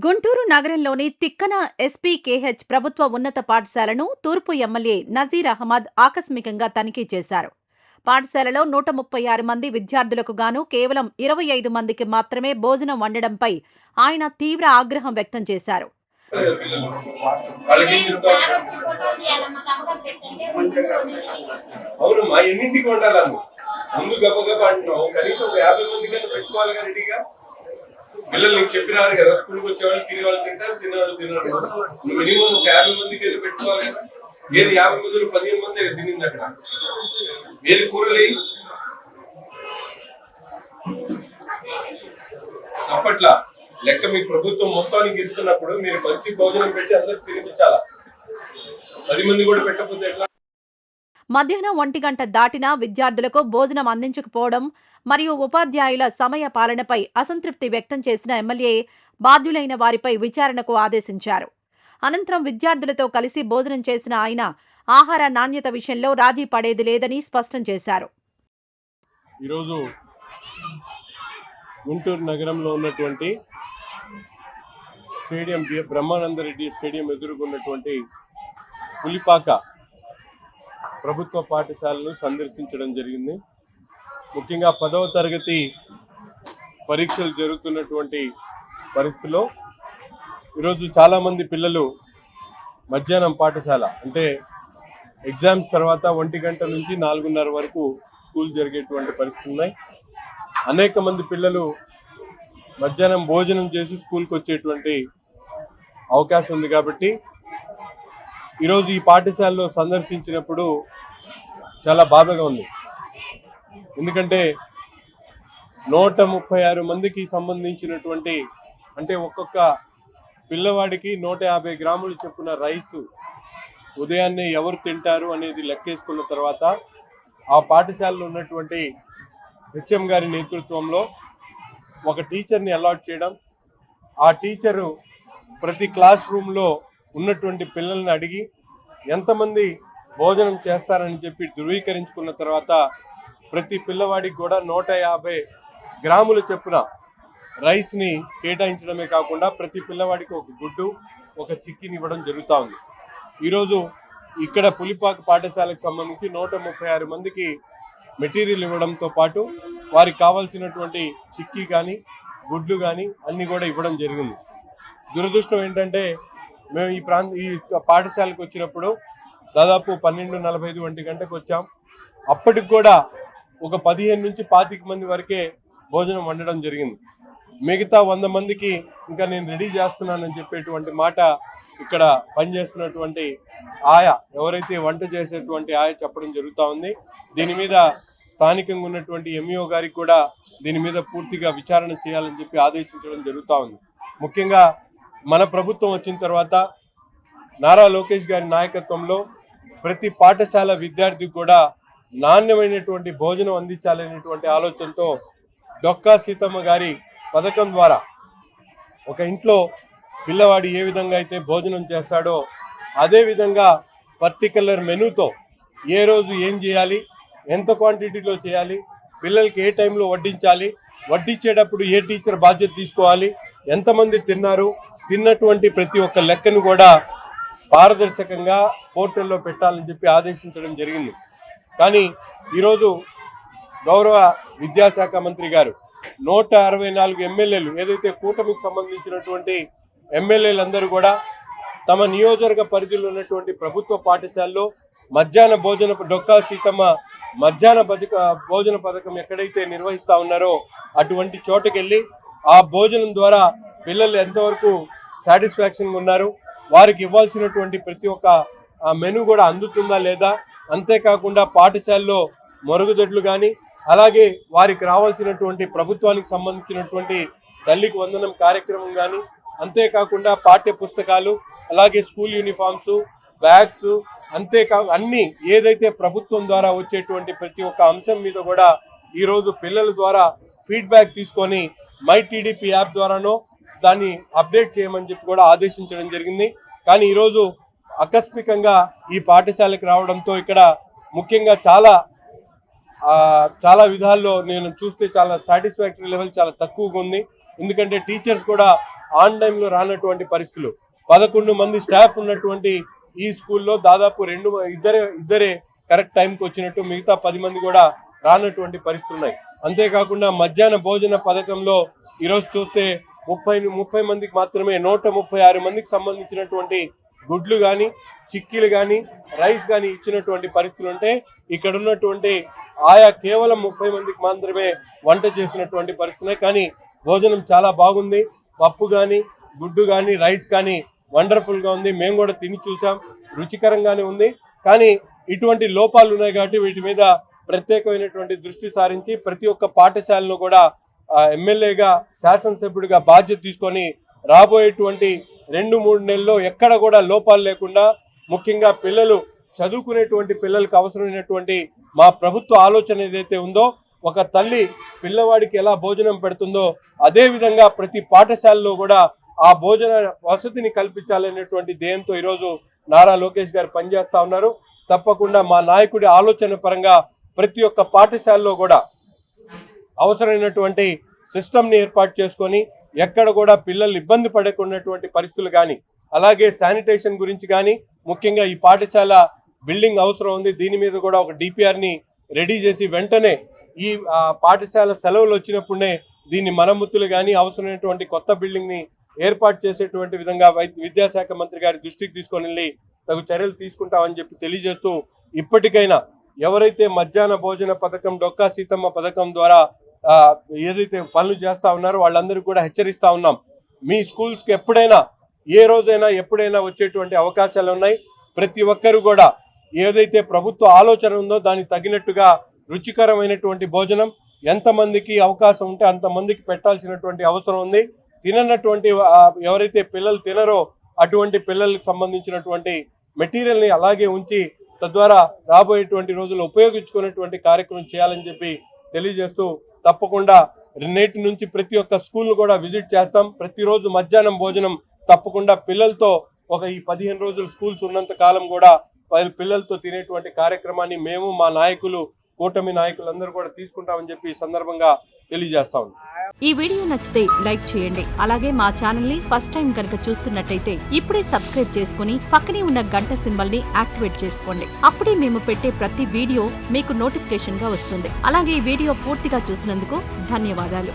గుంటూరు నగరంలోని తిక్కన ఎస్పీకేహెచ్ ప్రభుత్వ ఉన్నత పాఠశాలను తూర్పు ఎమ్మెల్యే నజీర్ అహ్మద్ ఆకస్మికంగా తనిఖీ చేశారు. పాఠశాలలో 136 మంది విద్యార్థులకు గాను కేవలం 25 మందికి మాత్రమే భోజనం వండడంపై ఆయన తీవ్ర ఆగ్రహం వ్యక్తం చేశారు. పిల్లలు నీకు చెప్పినారు కదా, స్కూల్కి వచ్చేవాళ్ళు తినేవాళ్ళు తింటారు, తినేవాళ్ళు తిన్నారు. మినిమం ఒక 50 మందికి వెళ్ళి పెట్టుకోవాలి కదా. ఏది 50 మంది 15 మంది తినింది అక్కడ. ఏది కూరలే అప్పట్లా లెక్క మీ ప్రభుత్వం మొత్తానికి ఇస్తున్నప్పుడు మీరు మంచి భోజనం పెట్టి అందరికి తినిపించాలా. 10 మంది కూడా పెట్టకపోతే ఎట్లా? మధ్యాహ్నం 1 గంట దాటినా విద్యార్థులకు భోజనం అందించకపోవడం మరియు ఉపాధ్యాయుల సమయ పాలనపై అసంతృప్తి వ్యక్తం చేసిన ఎమ్మెల్యే బాధ్యులైన వారిపై విచారణకు ఆదేశించారు. అనంతరం విద్యార్థులతో కలిసి భోజనం చేసిన ఆయన ఆహార నాణ్యత విషయంలో రాజీ పడేది లేదని స్పష్టం చేశారు. ఈరోజు గుంటూరు నగరంలో ఉన్నటువంటి స్టేడియం బ్రహ్మానందరెడ్డి స్టేడియం ఎదుర్కొన్నటువంటి పులిపాక ప్రభుత్వ పాఠశాలను సందర్శించడం జరిగింది. ముఖ్యంగా 10వ తరగతి పరీక్షలు జరుగుతున్నటువంటి పరిస్థితిలో ఈరోజు చాలామంది పిల్లలు మధ్యాహ్నం పాఠశాల అంటే ఎగ్జామ్స్ తర్వాత 1 గంట నుంచి 4:30 వరకు స్కూల్ జరిగేటువంటి పరిస్థితులు ఉన్నాయి. అనేక మంది పిల్లలు మధ్యాహ్నం భోజనం చేసి స్కూల్కి వచ్చేటువంటి అవకాశం ఉంది. కాబట్టి ఈరోజు ఈ పాఠశాలలో సందర్శించినప్పుడు చాలా బాధగా ఉంది. ఎందుకంటే 136 మందికి సంబంధించినటువంటి అంటే ఒక్కొక్క పిల్లవాడికి 150 గ్రాములు చొప్పున రైసు ఉదయాన్నే ఎవరు తింటారు అనేది లెక్కేసుకున్న తర్వాత ఆ పాఠశాలలో ఉన్నటువంటి హెచ్ఎం గారి నేతృత్వంలో ఒక టీచర్ని అలాట్ చేయడం, ఆ టీచరు ప్రతి క్లాస్ రూమ్లో ఉన్నటువంటి పిల్లల్ని అడిగి ఎంతమంది భోజనం చేస్తారని చెప్పి ధృవీకరించుకున్న తర్వాత ప్రతి పిల్లవాడికి కూడా 150 గ్రాముల చొప్పున రైస్ని కేటాయించడమే కాకుండా ప్రతి పిల్లవాడికి ఒక గుడ్డు ఒక చిక్కిని ఇవ్వడం జరుగుతూ ఉంది. ఈరోజు ఇక్కడ పులిపాక పాఠశాలకు సంబంధించి 136 మందికి మెటీరియల్ ఇవ్వడంతో పాటు వారికి కావాల్సినటువంటి చిక్కీ కానీ గుడ్లు కానీ అన్నీ కూడా ఇవ్వడం జరిగింది. దురదృష్టం ఏంటంటే మేము ఈ పాఠశాలకు వచ్చినప్పుడు దాదాపు 12:45 1 గంటకు వచ్చాం. అప్పటికి కూడా ఒక 15 నుంచి 25 మంది వరకే భోజనం వండడం జరిగింది. మిగతా 100 మందికి ఇంకా నేను రెడీ చేస్తున్నానని చెప్పేటువంటి మాట ఇక్కడ పనిచేస్తున్నటువంటి ఆయా ఎవరైతే వంట చేసేటువంటి ఆయా చెప్పడం జరుగుతూ ఉంది. దీని మీద స్థానికంగా ఉన్నటువంటి ఎంఈఓ గారికి కూడా దీని మీద పూర్తిగా విచారణ చేయాలని చెప్పి ఆదేశించడం జరుగుతూ ఉంది. ముఖ్యంగా మన ప్రభుత్వం వచ్చిన తర్వాత నారా లోకేష్ గారి నాయకత్వంలో ప్రతి పాఠశాల విద్యార్థికి కూడా నాణ్యమైనటువంటి భోజనం అందించాలనేటువంటి ఆలోచనతో డొక్కా సీతమ్మ గారి పథకం ద్వారా ఒక ఇంట్లో పిల్లవాడు ఏ విధంగా అయితే భోజనం చేస్తాడో అదే విధంగా పర్టికులర్ మెనూతో ఏ రోజు ఏం చేయాలి, ఎంత క్వాంటిటీలో చేయాలి, పిల్లలకి ఏ టైంలో వడ్డించాలి, వడ్డించేటప్పుడు ఏ టీచర్ బాధ్యత తీసుకోవాలి, ఎంతమంది తిన్నారు, తిన్నటువంటి ప్రతి ఒక్క లెక్కను కూడా పారదర్శకంగా పోర్టల్లో పెట్టాలని చెప్పి ఆదేశించడం జరిగింది. కానీ ఈరోజు గౌరవ విద్యాశాఖ మంత్రి గారు 164 ఎమ్మెల్యేలు ఏదైతే కూటమికి సంబంధించినటువంటి ఎమ్మెల్యేలందరూ కూడా తమ నియోజకవర్గ పరిధిలో ఉన్నటువంటి ప్రభుత్వ పాఠశాలలో మధ్యాహ్న భోజన డొక్కా సీతమ్మ మధ్యాహ్న భోజన పథకం ఎక్కడైతే నిర్వహిస్తూ ఉన్నారో అటువంటి చోటుకెళ్ళి ఆ భోజనం ద్వారా పిల్లలు ఎంతవరకు సాటిస్ఫాక్షన్గా ఉన్నారు, వారికి ఇవ్వాల్సినటువంటి ప్రతి ఒక్క మెనూ కూడా అందుతుందా లేదా, అంతేకాకుండా పాఠశాలలో మరుగుదొడ్లు కానీ అలాగే వారికి రావాల్సినటువంటి ప్రభుత్వానికి సంబంధించినటువంటి తల్లికి వందనం కార్యక్రమం కానీ, అంతేకాకుండా పాఠ్య పుస్తకాలు అలాగే స్కూల్ యూనిఫామ్స్ బ్యాగ్స్ అన్నీ ఏదైతే ప్రభుత్వం ద్వారా వచ్చేటువంటి ప్రతి ఒక్క అంశం మీద కూడా ఈరోజు పిల్లల ద్వారా ఫీడ్బ్యాక్ తీసుకొని మై టీడీపీ యాప్ ద్వారానో దాన్ని అప్డేట్ చేయమని చెప్పి కూడా ఆదేశించడం జరిగింది. కానీ ఈరోజు ఆకస్మికంగా ఈ పాఠశాలకు రావడంతో ఇక్కడ ముఖ్యంగా చాలా విధాల్లో నేను చూస్తే చాలా సాటిస్ఫాక్టరీ లెవెల్ చాలా తక్కువగా ఉంది. ఎందుకంటే టీచర్స్ కూడా ఆన్ టైంలో రానటువంటి పరిస్థితులు. 11 మంది స్టాఫ్ ఉన్నటువంటి ఈ స్కూల్లో దాదాపు ఇద్దరే కరెక్ట్ టైంకి వచ్చినట్టు, మిగతా 10 మంది కూడా రానటువంటి పరిస్థితులు ఉన్నాయి. అంతేకాకుండా మధ్యాహ్న భోజన పథకంలో ఈరోజు చూస్తే 30 మందికి మాత్రమే 136 మందికి సంబంధించినటువంటి గుడ్లు కానీ, చిక్కీలు కానీ, రైస్ కానీ ఇచ్చినటువంటి పరిస్థితులు ఉంటే, ఇక్కడ ఉన్నటువంటి ఆయా కేవలం 30 మందికి మాత్రమే వంట చేసినటువంటి పరిస్థితులు. కానీ భోజనం చాలా బాగుంది. పప్పు కానీ, గుడ్డు కానీ, రైస్ కానీ వండర్ఫుల్గా ఉంది. మేము కూడా తిని చూసాం, రుచికరంగానే ఉంది. కానీ ఇటువంటి లోపాలు ఉన్నాయి కాబట్టి వీటి మీద ప్రత్యేకమైనటువంటి దృష్టి సారించి ప్రతి ఒక్క పాఠశాలను కూడా ఎమ్మెల్యేగా, శాసనసభ్యుడిగా బాధ్యత తీసుకొని రాబోయేటువంటి 2-3 నెలల్లో ఎక్కడ కూడా లోపాలు లేకుండా, ముఖ్యంగా పిల్లలు చదువుకునేటువంటి పిల్లలకు అవసరమైనటువంటి మా ప్రభుత్వ ఆలోచన ఏదైతే ఉందో, ఒక తల్లి పిల్లవాడికి ఎలా భోజనం పెడుతుందో అదే విధంగా ప్రతి పాఠశాలలో కూడా ఆ భోజన వసతిని కల్పించాలనేటువంటి ధ్యేయంతో ఈరోజు నారా లోకేష్ గారు పనిచేస్తా ఉన్నారు. తప్పకుండా మా నాయకుడి ఆలోచన పరంగా ప్రతి ఒక్క పాఠశాలలో కూడా అవసరమైనటువంటి సిస్టమ్ని ఏర్పాటు చేసుకొని ఎక్కడ కూడా పిల్లలు ఇబ్బంది పడకున్నటువంటి పరిస్థితులు కానీ, అలాగే శానిటేషన్ గురించి కానీ, ముఖ్యంగా ఈ పాఠశాల బిల్డింగ్ అవసరం ఉంది. దీని మీద కూడా ఒక డిపిఆర్ని రెడీ చేసి వెంటనే ఈ పాఠశాల సెలవులు వచ్చినప్పుడే దీన్ని మరమ్మతులు కానీ, అవసరమైనటువంటి కొత్త బిల్డింగ్ని ఏర్పాటు చేసేటువంటి విధంగా విద్యాశాఖ మంత్రి గారి దృష్టికి తీసుకొని వెళ్ళి తగు చర్యలు తీసుకుంటామని చెప్పి తెలియజేస్తూ, ఇప్పటికైనా ఎవరైతే మధ్యాహ్న భోజన పథకం, డొక్కా సీతమ్మ పథకం ద్వారా ఏదైతే పనులు చేస్తా ఉన్నారో వాళ్ళందరూ కూడా హెచ్చరిస్తా ఉన్నాం. మీ స్కూల్స్కి ఎప్పుడైనా, ఏ రోజైనా, ఎప్పుడైనా వచ్చేటువంటి అవకాశాలు ఉన్నాయి. ప్రతి ఒక్కరు కూడా ఏదైతే ప్రభుత్వ ఆలోచన ఉందో దానికి తగినట్టుగా రుచికరమైనటువంటి భోజనం ఎంతమందికి అవకాశం ఉంటే అంతమందికి పెట్టాల్సినటువంటి అవసరం ఉంది. తిననటువంటి ఎవరైతే పిల్లలు తినరో అటువంటి పిల్లలకు సంబంధించినటువంటి మెటీరియల్ని అలాగే ఉంచి తద్వారా రాబోయేటువంటి రోజుల్లో ఉపయోగించుకునేటువంటి కార్యక్రమం చేయాలని చెప్పి తెలియజేస్తూ, తప్పకుండా నేటి నుంచి ప్రతి ఒక్క స్కూల్ను కూడా విజిట్ చేస్తాం. ప్రతిరోజు మధ్యాహ్నం భోజనం తప్పకుండా పిల్లలతో ఈ 15 రోజులు స్కూల్స్ ఉన్నంత కాలం కూడా పిల్లలతో తినేటువంటి కార్యక్రమాన్ని మేము, మా నాయకులు, కూటమి నాయకులందరూ కూడా తీసుకుంటామని చెప్పి ఈ సందర్భంగా తెలియజేస్తా ఉన్నాం. ఈ వీడియో నచ్చితే లైక్ చేయండి. అలాగే మా ఛానల్ ని ఫస్ట్ టైం కనుక చూస్తున్నట్టయితే ఇప్పుడే సబ్స్క్రైబ్ చేసుకుని పక్కనే ఉన్న గంట సింబల్ ని యాక్టివేట్ చేసుకోండి. అప్పుడే మేము పెట్టే ప్రతి వీడియో మీకు నోటిఫికేషన్ గా వస్తుంది. అలాగే ఈ వీడియో పూర్తిగా చూసినందుకు ధన్యవాదాలు.